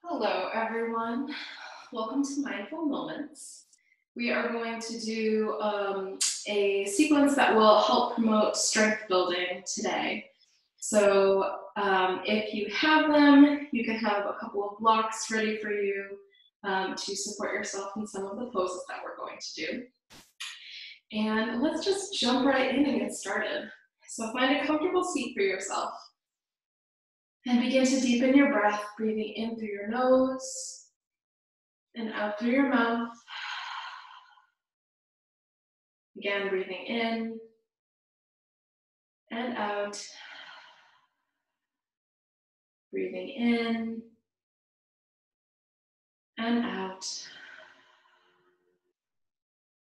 Hello, everyone. Welcome to Mindful Moments. We are going to do a sequence that will help promote strength building today. So if you have them, you can have a couple of blocks ready for you to support yourself in some of the poses that we're going to do. And let's just jump right in and get started. So find a comfortable seat for yourself. And begin to deepen your breath, breathing in through your nose and out through your mouth. Again, breathing in and out. Breathing in and out.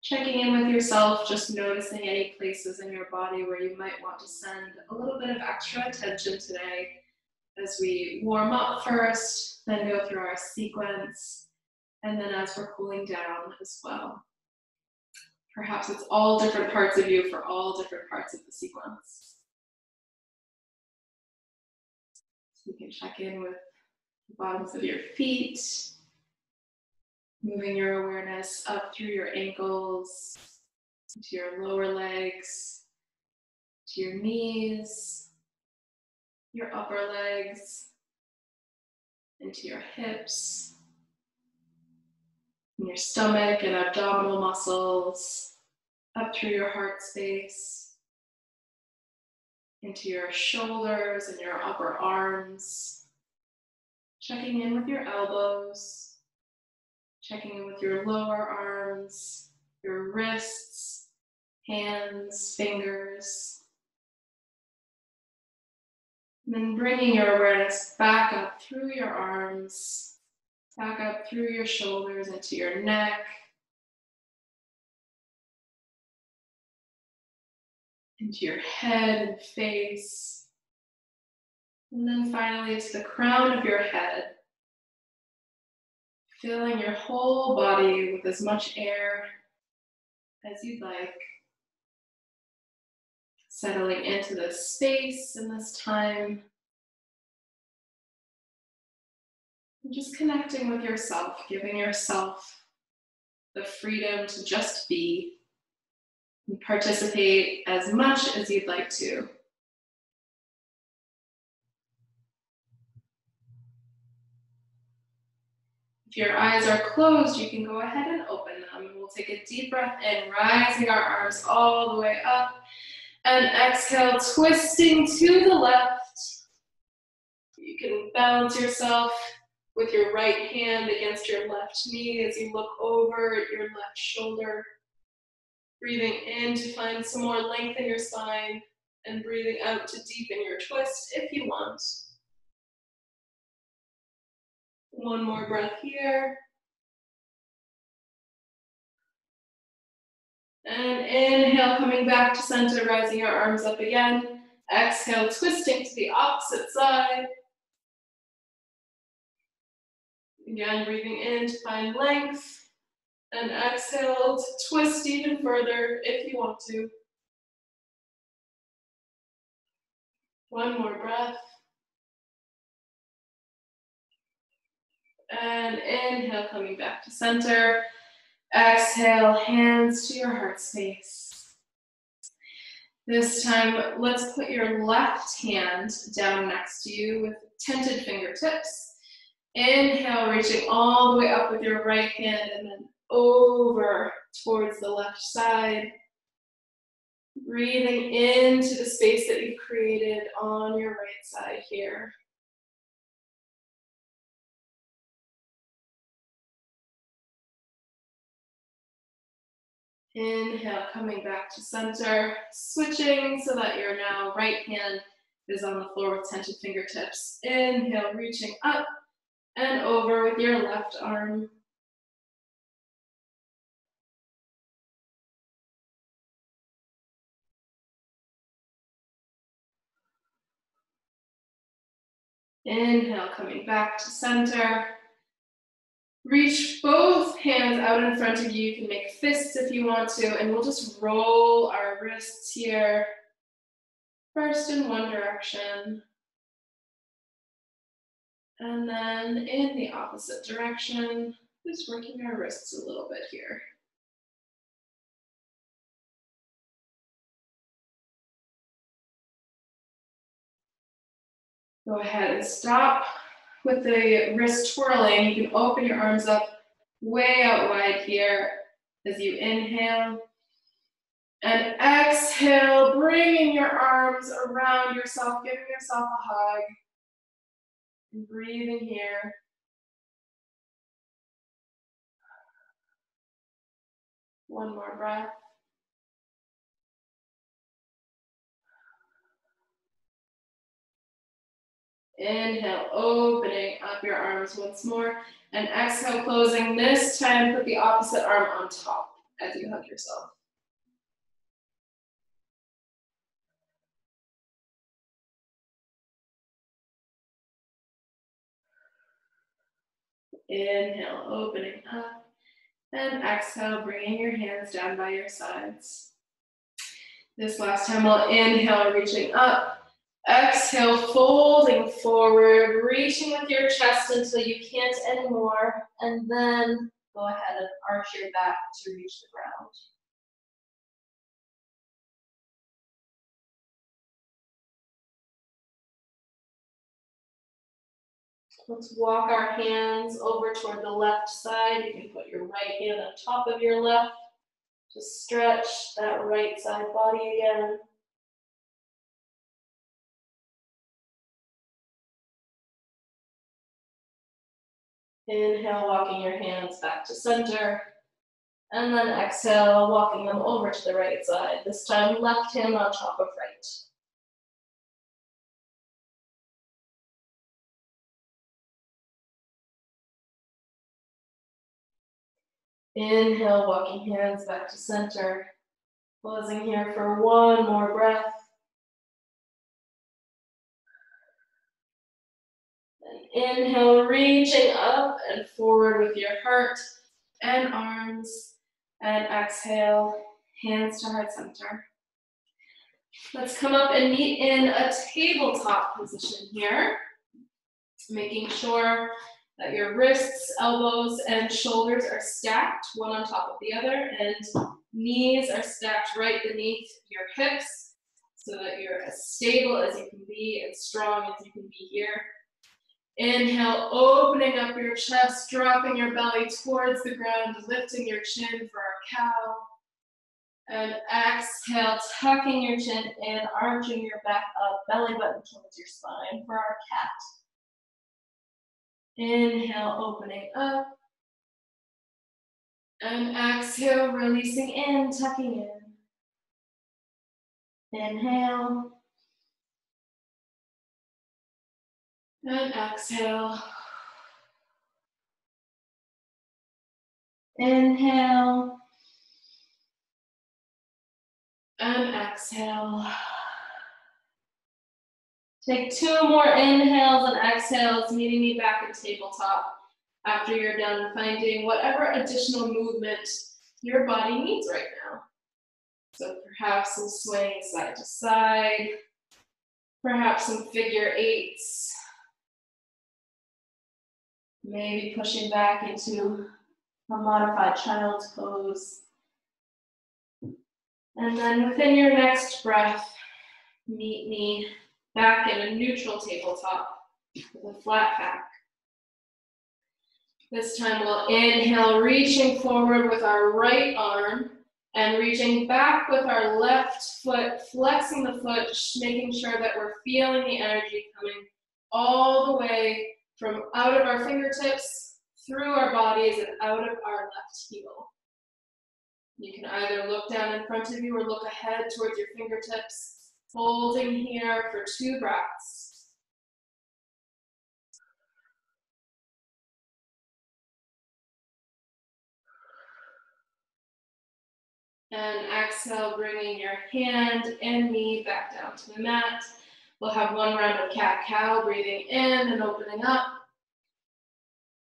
Checking in with yourself, just noticing any places in your body where you might want to send a little bit of extra attention today as we warm up first, then go through our sequence, and then as we're cooling down as well. Perhaps it's all different parts of you for all different parts of the sequence. So you can check in with the bottoms of your feet, moving your awareness up through your ankles, to your lower legs, to your knees, your upper legs, into your hips, and your stomach and abdominal muscles, up through your heart space, into your shoulders and your upper arms, checking in with your elbows, checking in with your lower arms, your wrists, hands, fingers. And then bringing your awareness back up through your arms, back up through your shoulders into your neck, into your head and face. And then finally to the crown of your head, filling your whole body with as much air as you'd like. Settling into this space and this time. And just connecting with yourself, giving yourself the freedom to just be and participate as much as you'd like to. If your eyes are closed, you can go ahead and open them. We'll take a deep breath in, rising our arms all the way up. And exhale, twisting to the left. You can balance yourself with your right hand against your left knee as you look over at your left shoulder. Breathing in to find some more length in your spine and breathing out to deepen your twist if you want. One more breath here. And inhale, coming back to center, rising your arms up again. Exhale, twisting to the opposite side. Again, breathing in to find length. And exhale to twist even further if you want to. One more breath. And inhale, coming back to center. Exhale, hands to your heart space. This time, let's put your left hand down next to you with tented fingertips. Inhale, reaching all the way up with your right hand and then over towards the left side. Breathing into the space that you've created on your right side here. Inhale, coming back to center, switching so that your now right hand is on the floor with tented fingertips. Inhale, reaching up and over with your left arm. Inhale, coming back to center. Reach both hands out in front of you. You can make fists if you want to, and we'll just roll our wrists here. First in one direction, And then in the opposite direction, just working our wrists a little bit here. Go ahead and stop with the wrist twirling. You can open your arms up way out wide here as you inhale. And exhale, bringing your arms around yourself, giving yourself a hug. And breathing here. One more breath. Inhale, opening up your arms once more. And exhale, closing. This time, put the opposite arm on top as you hug yourself. Inhale, opening up. And exhale, bringing your hands down by your sides. This last time, we'll inhale, reaching up. Exhale, folding forward, reaching with your chest until you can't anymore. And then go ahead and arch your back to reach the ground. Let's walk our hands over toward the left side. You can put your right hand on top of your left. Just stretch that right side body again. Inhale, walking your hands back to center. And then exhale, walking them over to the right side. This time, left hand on top of right. Inhale, walking hands back to center. Pausing here for one more breath. And inhale, reaching up and forward with your heart and arms. And exhale, hands to heart center. Let's come up and meet in a tabletop position here. Making sure that your wrists, elbows, and shoulders are stacked, one on top of the other, and knees are stacked right beneath your hips so that you're as stable as you can be and strong as you can be here. Inhale, opening up your chest, dropping your belly towards the ground, lifting your chin for our cow. And exhale, tucking your chin in, arching your back up, belly button towards your spine for our cat. Inhale, opening up. And exhale, releasing in, tucking in. Inhale. And exhale. Inhale. And exhale. Take two more inhales and exhales, meeting me back in tabletop. After you're done, finding whatever additional movement your body needs right now. So perhaps some swaying side to side, perhaps some figure eights, maybe pushing back into a modified child's pose. And then within your next breath, meet me back in a neutral tabletop with a flat back. This time we'll inhale, reaching forward with our right arm and reaching back with our left foot, flexing the foot, making sure that we're feeling the energy coming all the way from out of our fingertips, through our bodies, and out of our left heel. You can either look down in front of you or look ahead towards your fingertips, holding here for 2 breaths. And exhale, bringing your hand and knee back down to the mat. We'll have 1 round of cat-cow, breathing in and opening up.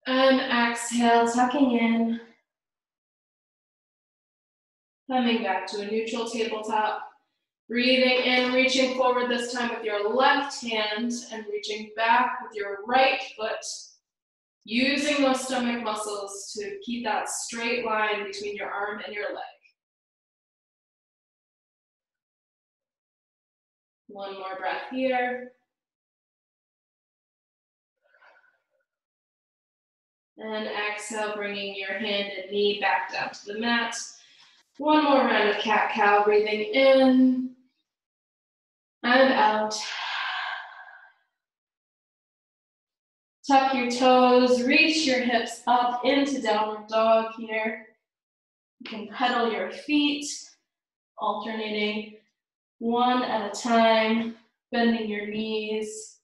And exhale, tucking in. Coming back to a neutral tabletop. Breathing in, reaching forward this time with your left hand and reaching back with your right foot. Using those stomach muscles to keep that straight line between your arm and your leg. One more breath here. And exhale, bringing your hand and knee back down to the mat. One more round of cat-cow, breathing in and out. Tuck your toes, reach your hips up into downward dog here. You can pedal your feet, alternating one at a time, bending your knees.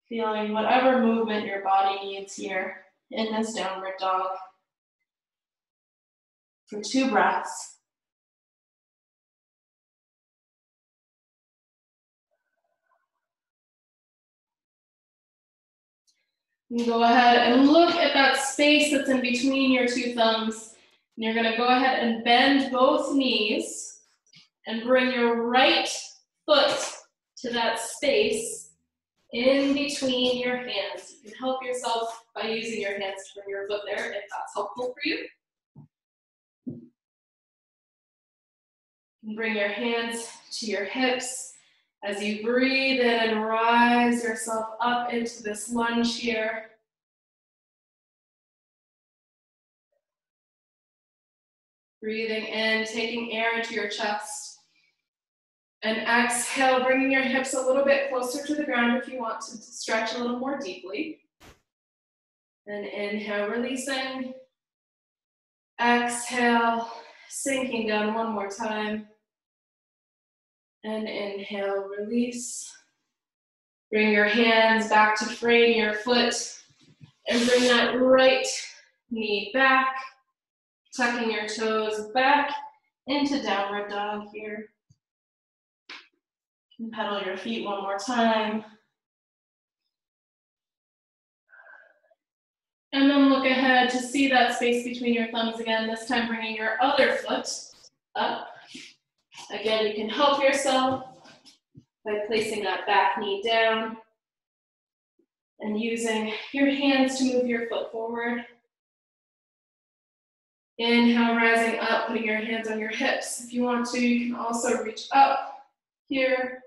Feeling whatever movement your body needs here in this downward dog. For 2 breaths. You go ahead and look at that space that's in between your 2 thumbs. And you're going to go ahead and bend both knees and bring your right foot to that space in between your hands. You can help yourself by using your hands to bring your foot there if that's helpful for you. And bring your hands to your hips as you breathe in and rise yourself up into this lunge here. Breathing in, taking air into your chest. And exhale, bringing your hips a little bit closer to the ground if you want to stretch a little more deeply. And inhale, releasing. Exhale, sinking down one more time. And inhale, release. Bring your hands back to frame your foot and bring that right knee back, tucking your toes back into downward dog here. You can pedal your feet one more time. And then look ahead to see that space between your thumbs again, this time bringing your other foot up. Again, you can help yourself by placing that back knee down and using your hands to move your foot forward. Inhale, rising up, putting your hands on your hips. If you want to, you can also reach up here.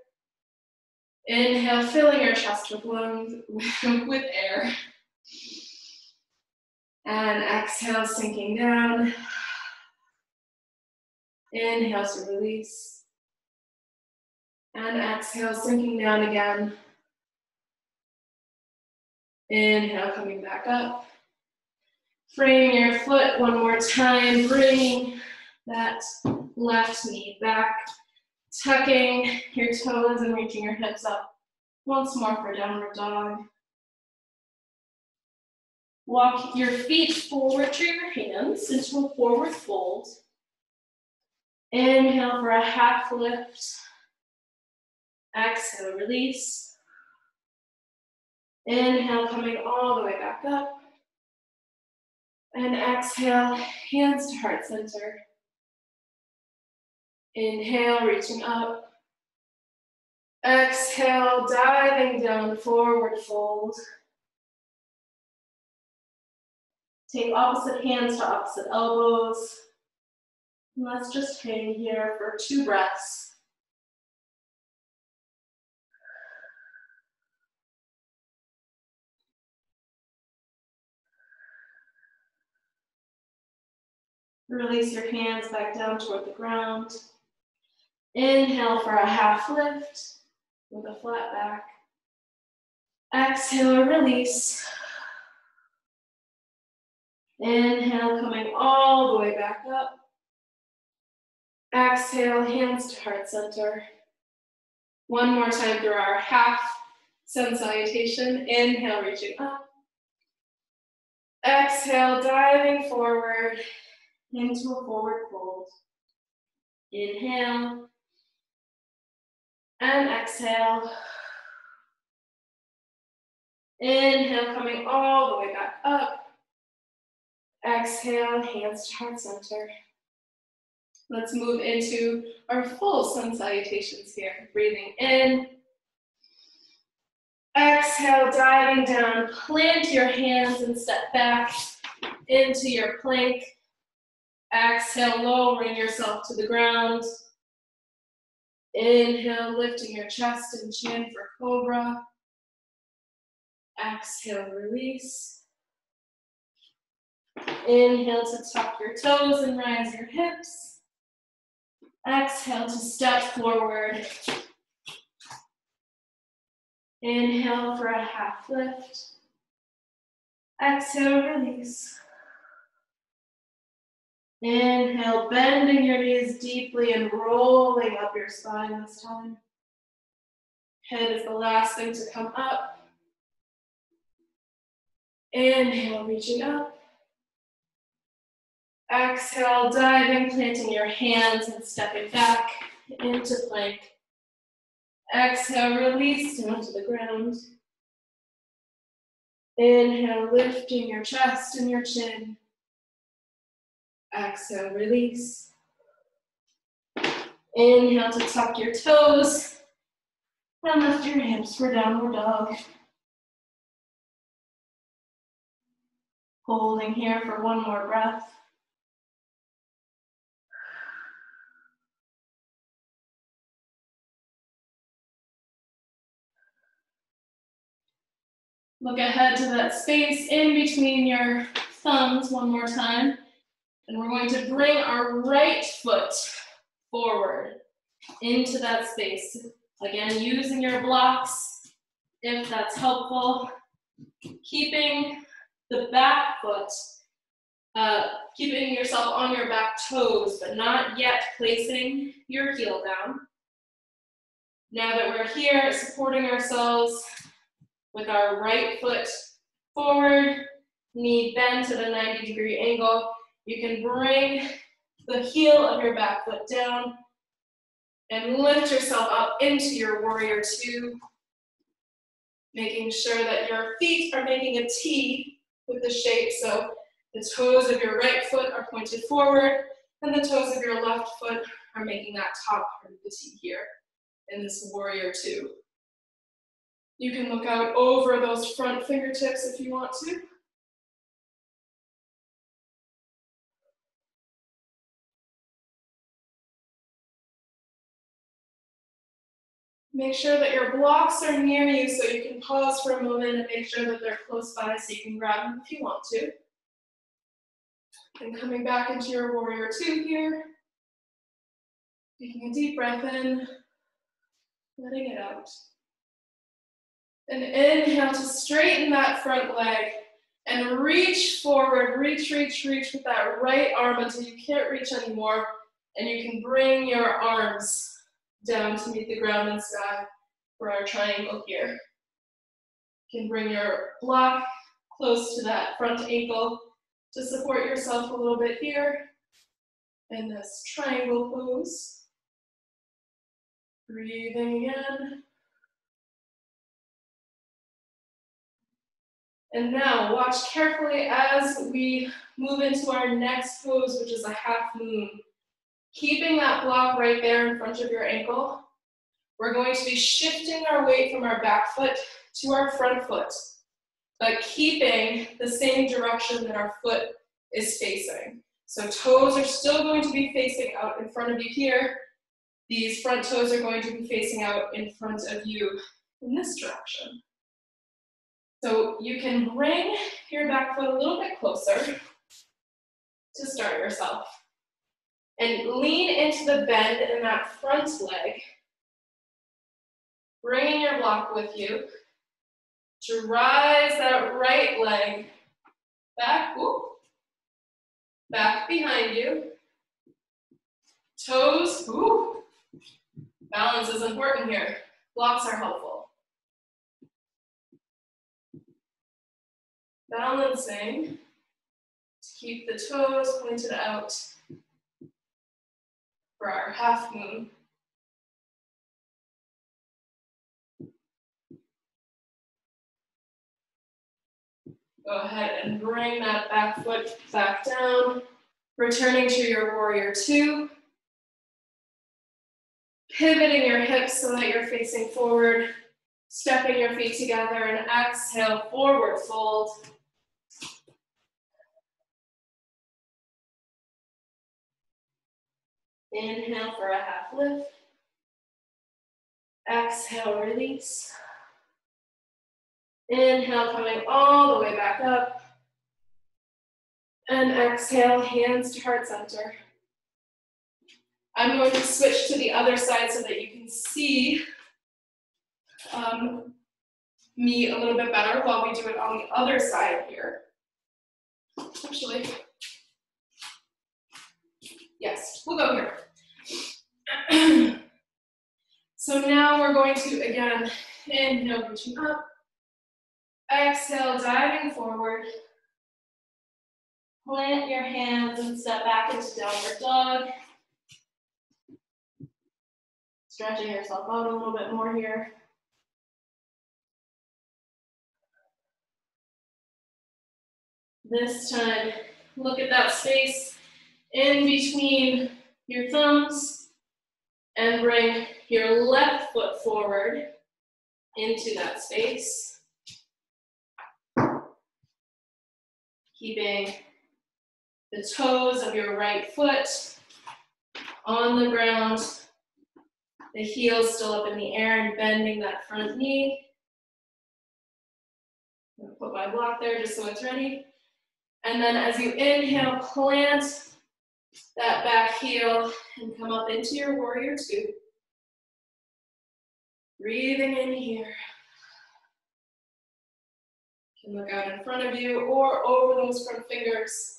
Inhale, filling your chest with lungs, with air. And exhale, sinking down. Inhale to release. And exhale, sinking down again. Inhale, coming back up. Frame your foot one more time, bringing that left knee back, tucking your toes and reaching your hips up. Once more for downward dog. Walk your feet forward to your hands into a forward fold. Inhale for a half lift. Exhale, release. Inhale, coming all the way back up. And exhale, hands to heart center. Inhale, reaching up. Exhale, diving down, forward fold. Take opposite hands to opposite elbows. And let's just hang here for 2 breaths. Release your hands back down toward the ground. Inhale for a half lift with a flat back. Exhale, release. Inhale, coming all the way back up. Exhale, hands to heart center. One more time through our half sun salutation. Inhale, reaching up. Exhale, diving forward into a forward fold. Inhale. And exhale. Inhale, coming all the way back up. Exhale, hands to heart center. Let's move into our full sun salutations here. Breathing in. Exhale, diving down. Plant your hands and step back into your plank. Exhale, lowering yourself to the ground. Inhale, lifting your chest and chin for cobra. Exhale, release. Inhale to tuck your toes and rise your hips. Exhale to step forward. Inhale for a half lift. Exhale, release. Inhale, bending your knees deeply and rolling up your spine this time. Head is the last thing to come up. Inhale, reaching up. Exhale, diving, planting your hands and stepping back into plank. Exhale, release down to the ground. Inhale, lifting your chest and your chin. Exhale, release. Inhale to tuck your toes and lift your hips for downward dog. Holding here for one more breath. Look ahead to that space in between your thumbs one more time. And we're going to bring our right foot forward into that space. Again, using your blocks if that's helpful. Keeping the back foot, keeping yourself on your back toes, but not yet placing your heel down. Now that we're here, supporting ourselves with our right foot forward, knee bent at a 90-degree angle. You can bring the heel of your back foot down and lift yourself up into your warrior two, making sure that your feet are making a T with the shape. So the toes of your right foot are pointed forward and the toes of your left foot are making that top part of the T here in this warrior two. You can look out over those front fingertips if you want to. Make sure that your blocks are near you so you can pause for a moment and make sure that they're close by so you can grab them if you want to. And coming back into your warrior two here. Taking a deep breath in, letting it out. And inhale to straighten that front leg and reach forward, reach with that right arm until you can't reach anymore. And you can bring your arms down to meet the ground and sky for our triangle here. You can bring your block close to that front ankle to support yourself a little bit here in this triangle pose. Breathing in. And now watch carefully as we move into our next pose, which is a half moon. Keeping that block right there in front of your ankle, we're going to be shifting our weight from our back foot to our front foot, but keeping the same direction that our foot is facing. So toes are still going to be facing out in front of you here. These front toes are going to be facing out in front of you in this direction. So you can bring your back foot a little bit closer to start yourself. And lean into the bend in that front leg. Bringing your block with you to rise that right leg back, back behind you. Toes, balance is important here. Blocks are helpful. Balancing to keep the toes pointed out for our half moon. Go ahead and bring that back foot back down, returning to your warrior two. Pivoting your hips so that you're facing forward, stepping your feet together, and exhale, forward fold. Inhale for a half lift. Exhale, release. Inhale, coming all the way back up. And exhale, hands to heart center. I'm going to switch to the other side so that you can see me a little bit better while we do it on the other side here. Actually, yes, we'll go here. So now we're going to, again, inhale, reaching up. Exhale, diving forward. Plant your hands and step back into downward dog. Stretching yourself out a little bit more here. This time, look at that space in between your thumbs and bring your left foot forward into that space. Keeping the toes of your right foot on the ground, the heels still up in the air and bending that front knee. I'm gonna put my block there just so it's ready. And then as you inhale, plant that back heel and come up into your warrior two. Breathing in here. You can look out in front of you or over those front fingers.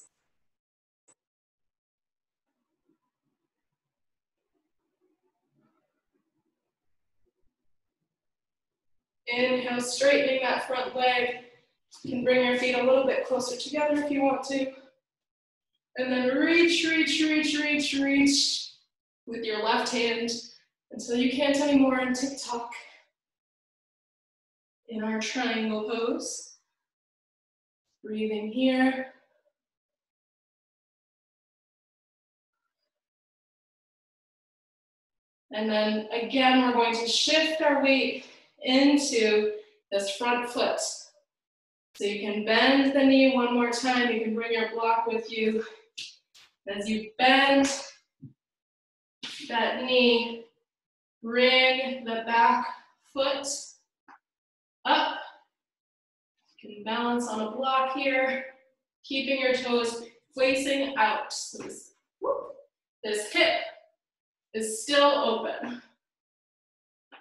Inhale, straightening that front leg. You can bring your feet a little bit closer together if you want to. And then reach, reach, reach, reach, reach with your left hand until you can't anymore and tick-tock in our triangle pose. Breathing here. And then again, we're going to shift our weight into this front foot. So you can bend the knee one more time. You can bring your block with you. As you bend that knee, bring the back foot up. You can balance on a block here, keeping your toes facing out. So this hip is still open.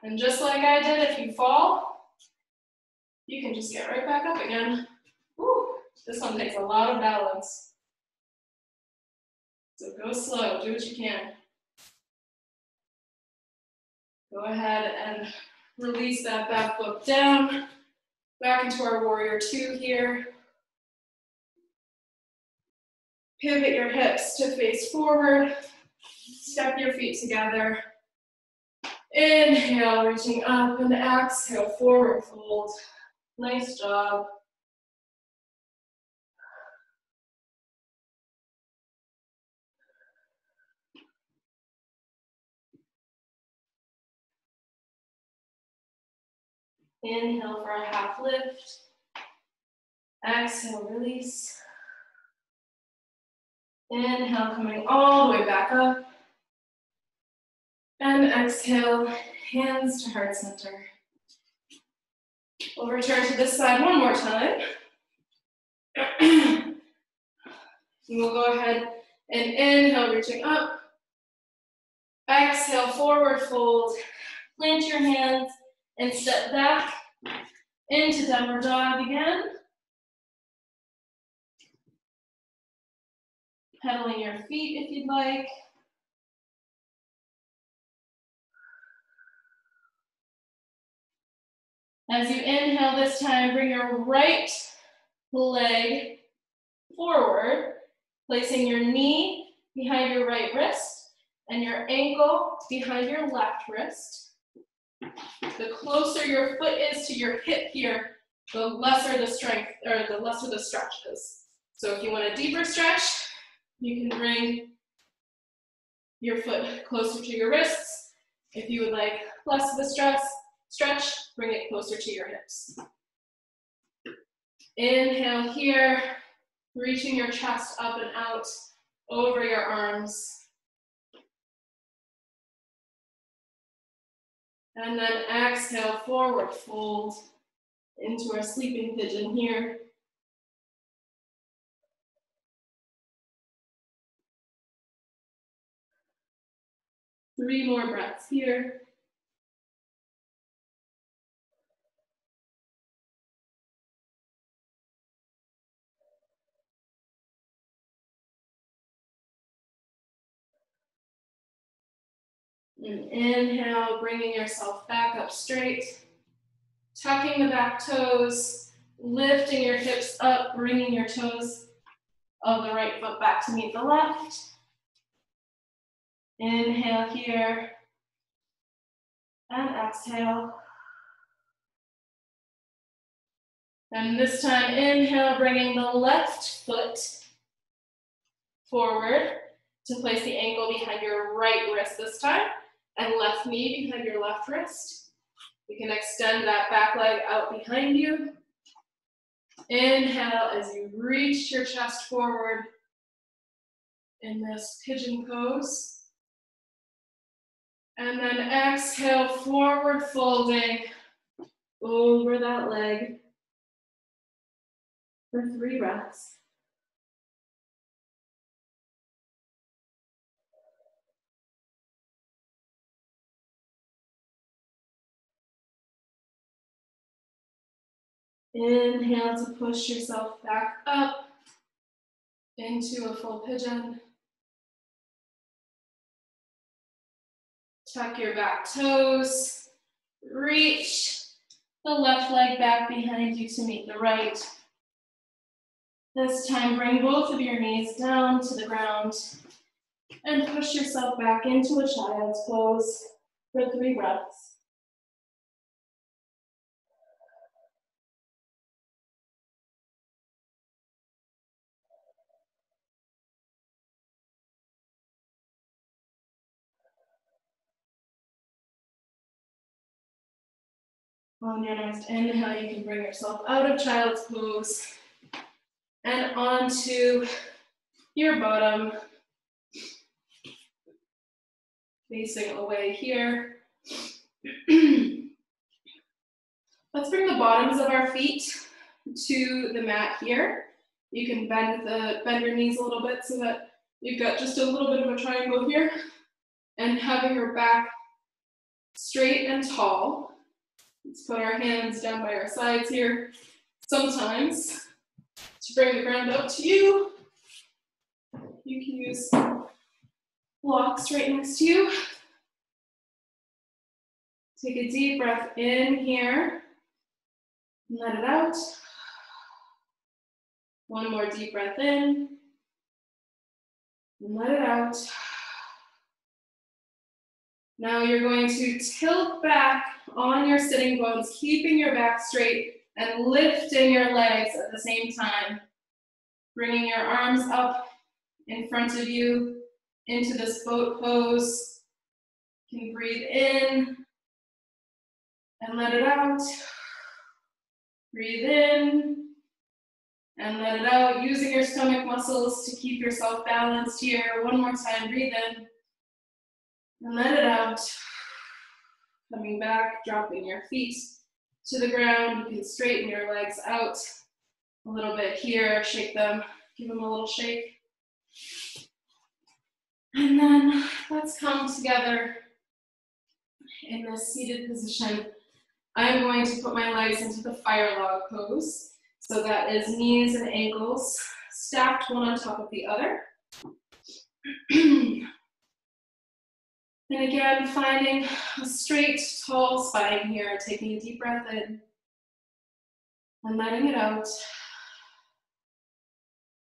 And just like I did, if you fall, you can just get right back up again. Woo. This one takes a lot of balance. So go slow, do what you can. Go ahead and release that back foot down. Back into our warrior two here. Pivot your hips to face forward. Step your feet together. Inhale, reaching up, and exhale, forward fold. Nice job. Inhale for a half lift. Exhale, release. Inhale, coming all the way back up. And exhale, hands to heart center. We'll return to this side one more time. And we'll go ahead and inhale, reaching up. Exhale, forward fold. Plant your hands and step back into downward dog again. Pedaling your feet if you'd like. As you inhale this time, bring your right leg forward, placing your knee behind your right wrist and your ankle behind your left wrist. The closer your foot is to your hip here, the lesser the strength, or the lesser the stretch is. So if you want a deeper stretch, you can bring your foot closer to your wrists. If you would like less of a stretch, bring it closer to your hips. Inhale here, reaching your chest up and out over your arms. And then exhale, forward fold into our sleeping pigeon here. Three more breaths here. And inhale, bringing yourself back up straight. Tucking the back toes, lifting your hips up, bringing your toes of the right foot back to meet the left. Inhale here, and exhale. And this time, inhale, bringing the left foot forward to place the ankle behind your right wrist this time, and left knee behind your left wrist. You can extend that back leg out behind you. Inhale as you reach your chest forward in this pigeon pose. And then exhale, forward folding over that leg for 3 breaths. Inhale to push yourself back up into a full pigeon. Tuck your back toes. Reach the left leg back behind you to meet the right. This time, bring both of your knees down to the ground and push yourself back into a child's pose for 3 breaths. On your next inhale, you can bring yourself out of child's pose and onto your bottom, facing away here. Let's bring the bottoms of our feet to the mat here. You can bend your knees a little bit so that you've got just a little bit of a triangle here, and having your back straight and tall. Let's put our hands down by our sides here. Sometimes, to bring the ground up to you, you can use blocks right next to you. Take a deep breath in here. Let it out. One more deep breath in. And let it out. Now you're going to tilt back on your sitting bones, keeping your back straight and lifting your legs at the same time. Bringing your arms up in front of you into this boat pose. You can breathe in and let it out. Breathe in and let it out, using your stomach muscles to keep yourself balanced here. One more time, breathe in and let it out. Coming back, dropping your feet to the ground. You can straighten your legs out a little bit here, shake them, give them a little shake. And then let's come together in this seated position. I'm going to put my legs into the fire log pose. So that is knees and ankles stacked one on top of the other. And again, finding a straight, tall spine here, taking a deep breath in and letting it out.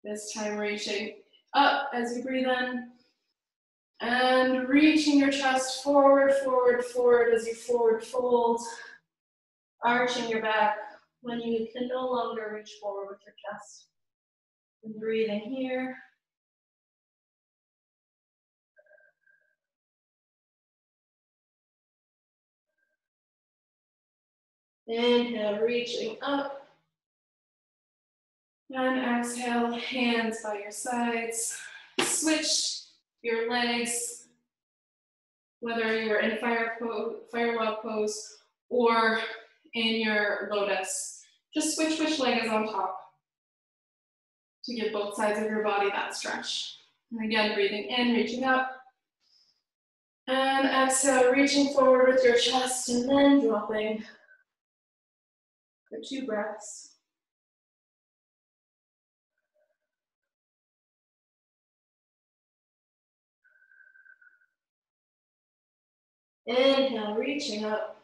This time reaching up as you breathe in and reaching your chest forward, forward, forward as you forward fold, arching your back when you can no longer reach forward with your chest. And breathing here. Inhale, reaching up. And exhale, hands by your sides. Switch your legs, whether you're in firewall pose or in your lotus. Just switch which leg is on top to give both sides of your body that stretch. And again, breathing in, reaching up. And exhale, reaching forward with your chest and then dropping for 2 breaths. Inhale, reaching up.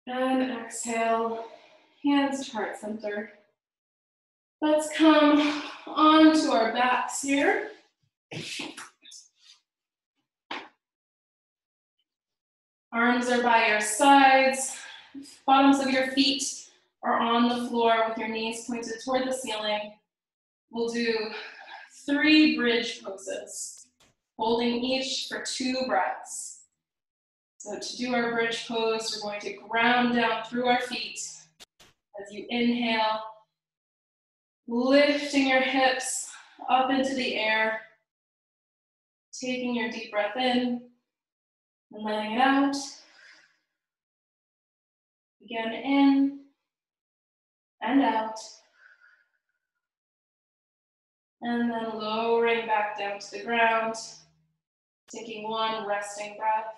And exhale, hands to heart center. Let's come onto our backs here. Arms are by your sides. Bottoms of your feet are on the floor with your knees pointed toward the ceiling. We'll do 3 bridge poses, holding each for 2 breaths. So to do our bridge pose, we're going to ground down through our feet. As you inhale, lifting your hips up into the air, taking your deep breath in and letting it out. Again, in and out. And then lowering back down to the ground, taking 1 resting breath.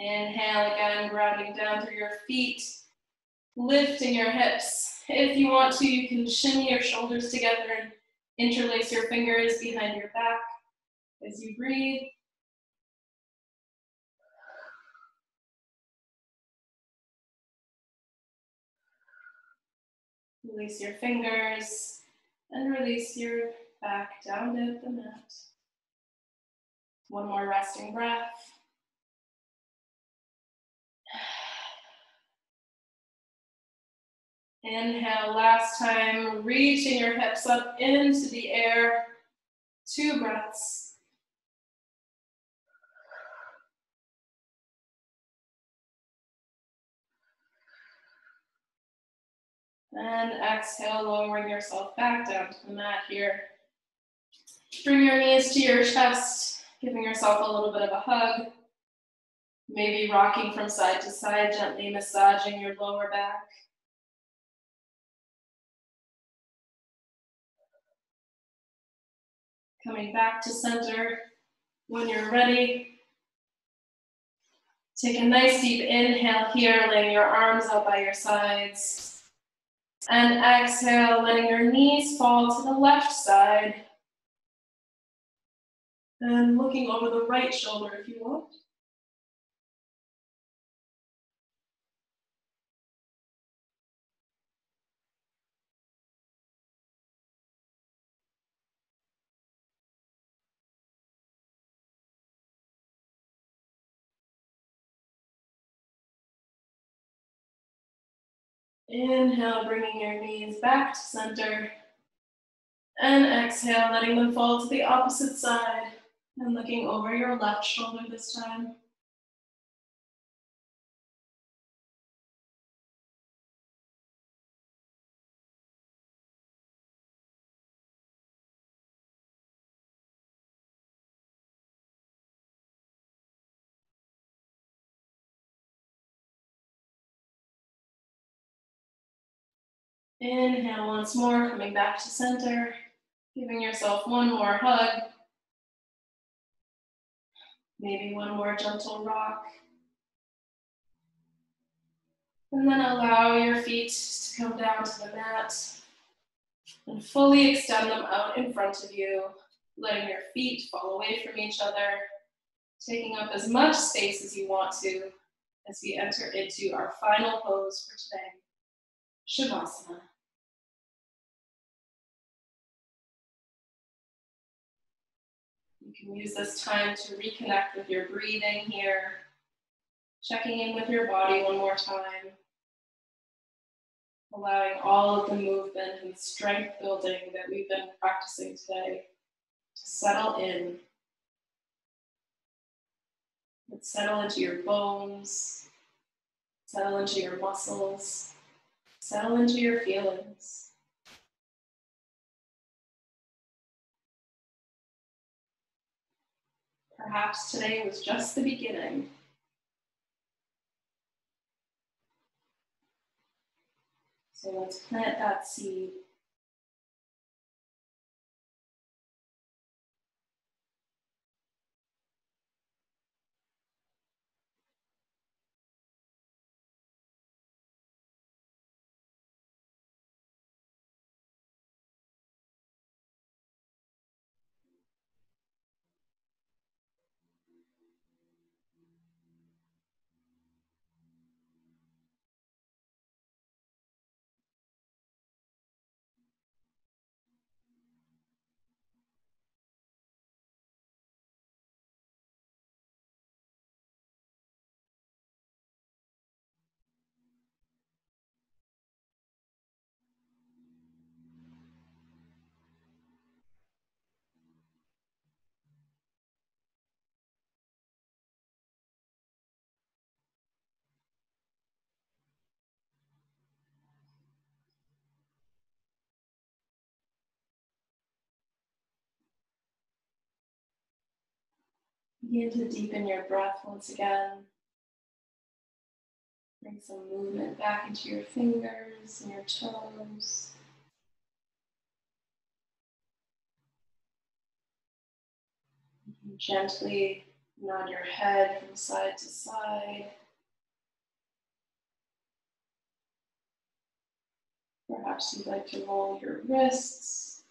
Inhale again, grounding down through your feet, lifting your hips. If you want to, you can shimmy your shoulders together and interlace your fingers behind your back as you breathe. Release your fingers and release your back down to the mat. 1 more resting breath. Inhale, last time, reaching your hips up into the air. 2 breaths. And exhale, lowering yourself back down to the mat here. Bring your knees to your chest, giving yourself a little bit of a hug. Maybe rocking from side to side, gently massaging your lower back. Coming back to center when you're ready. Take a nice deep inhale here, laying your arms out by your sides. And exhale, letting your knees fall to the left side. And looking over the right shoulder if you want. Inhale, bringing your knees back to center. And exhale, letting them fall to the opposite side. And looking over your left shoulder this time. Inhale once more, coming back to center. Giving yourself 1 more hug. Maybe 1 more gentle rock. And then allow your feet to come down to the mat. And fully extend them out in front of you. Letting your feet fall away from each other. Taking up as much space as you want to as we enter into our final pose for today, Shavasana. You can use this time to reconnect with your breathing here, checking in with your body 1 more time, allowing all of the movement and strength building that we've been practicing today to settle in. Let's settle into your bones, settle into your muscles, settle into your feelings. Perhaps today was just the beginning. So let's plant that seed. Begin to deepen your breath once again. Bring some movement back into your fingers and your toes. You can gently nod your head from side to side. Perhaps you'd like to roll your wrists,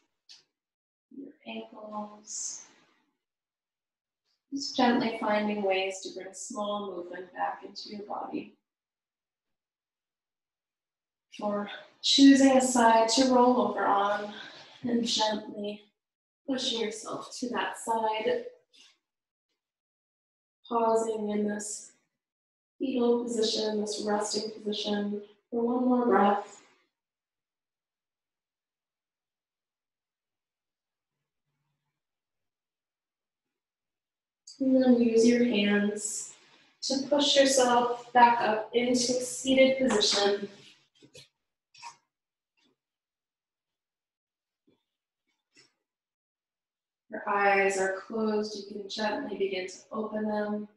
your ankles. Just gently finding ways to bring small movement back into your body. Or choosing a side to roll over on and gently pushing yourself to that side. Pausing in this fetal position, this resting position for one more breath. And then use your hands to push yourself back up into seated position. Your eyes are closed. You can gently begin to open them.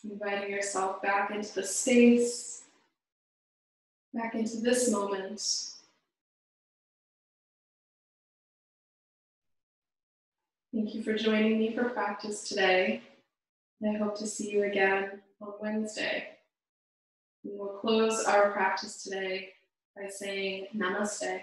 Inviting yourself back into the space, back into this moment. Thank you for joining me for practice today. I hope to see you again on Wednesday. We will close our practice today by saying namaste.